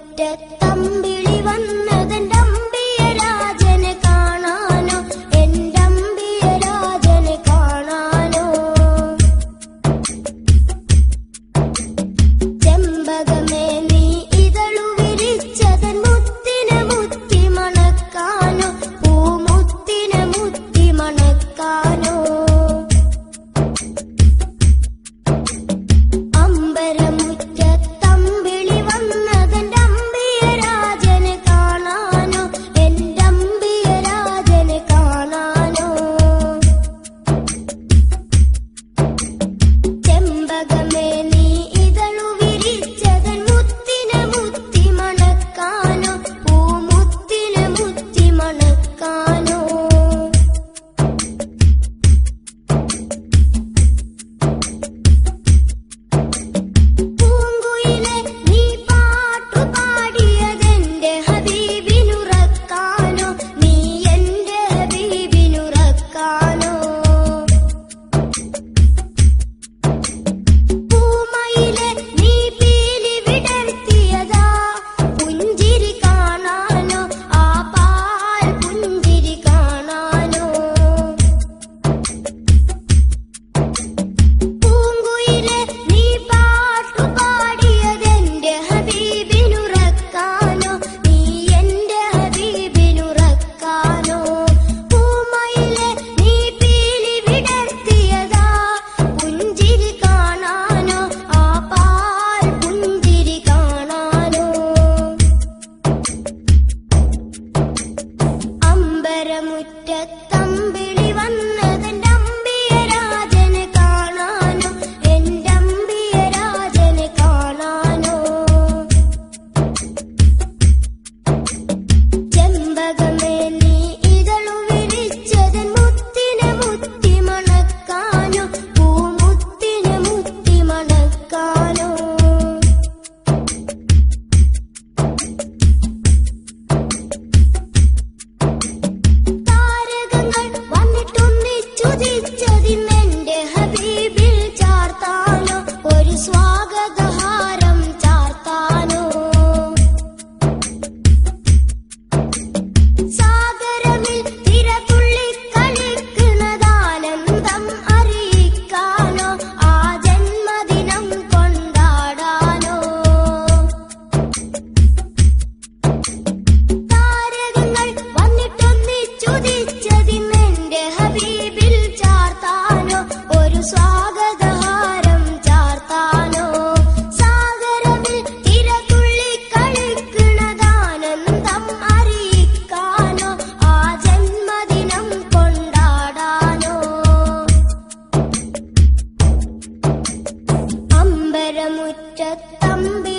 അമ്പരമുറ്റത്തമ്പിളി വന്നതെന്റെ അമ്പിയരാജനെ കാണാനോ, എന്റെ അമ്പിയരാജനെ കാണാനോ. ചെമ്പകമേ നീ ഇതളു വിരിച്ചതൻ മുത്തിനെ മുത്തി മണക്കാനോ, പൂമുത്തിനെ മുത്തി മണക്കാനോ. അമ്പരമുറ്റത്തമ്പിളി വന്നതെന്റെ അമ്പിയരാജനെ കാണാനോ, എന്റെ അമ്പിയരാജനെ കാണാനോ. ചെമ്പകമേ നീ ഇതളു വിരിച്ചതൻ മുത്തിനെ മുത്തി മണക്കാനോ, പൂമുത്തിനെ മുത്തി മണക്കാനോ. പൂങ്കുയിലെ നീ പാട്ടു പാടിയതെന്റെ ഹബീബിനുറക്കാനോ, നീ എന്റെ ഹബീബിനുറക്കാനോ. പൂമയിലെ നീ പീലി വിടർത്തിയതാ പുഞ്ചിരി കാണാനോ, ആ പാൽ പുഞ്ചിരി കാണാനോ. പൂങ്കുയിലെ നീ പാട്ടു പാടിയതെന്റെ ഹബീബിനുറക്കാനോ, നീ എന്റെ ഹബീബിനുറക്കാനോ. പൂമയിലെ നീ പീലി വിടർത്തിയതാ പുഞ്ചിരി കാണാനോ, ആ പാൽ പുഞ്ചിരി കാണാനോ. അമ്പരമുറ്റത്തമ്പിളി വന്നതെന്റെ അമ്പിയരാജനെ കാണാനോ, എന്റെ അമ്പിയരാജനെ കാണാനോ. ചെമ്പകമേ നീ ഇതളു വിരിച്ചതൻ മുത്തിനെ മുത്തി മണക്കാനോ, പൂമുത്തിനെ മുത്തി മണക്കാനോ. താരകങ്ങൾ വന്നിട്ടൊന്നിച്ചുദിച്ചതിന്നെന്റെ ഹബീബിൽ ചാർത്താനോ, ഒരു സ്വാഗതഹാരം ചാർത്താനോ. സാഗരമിൽ തിരതുള്ളി കളിക്കുന്നതാനന്ദം അറിയിക്കാനോ, ആ ജന്മദിനം കൊണ്ടാടാനോ. താരകങ്ങൾ വന്നിട്ടൊന്നിച്ചുദിച്ചതിന്നെന്റെ ഹബീബിൽ ചാർത്താനോ, ഒരു സ്വാഗതഹാരം ചാർത്താനോ. സാഗരമിൽ തിരതുള്ളി കളിക്കുന്നതാനന്ദം അറിയിക്കാനോ, ആ ജന്മദിനം കൊണ്ടാടാനോ. അമ്പരമുറ്റത്തമ്പി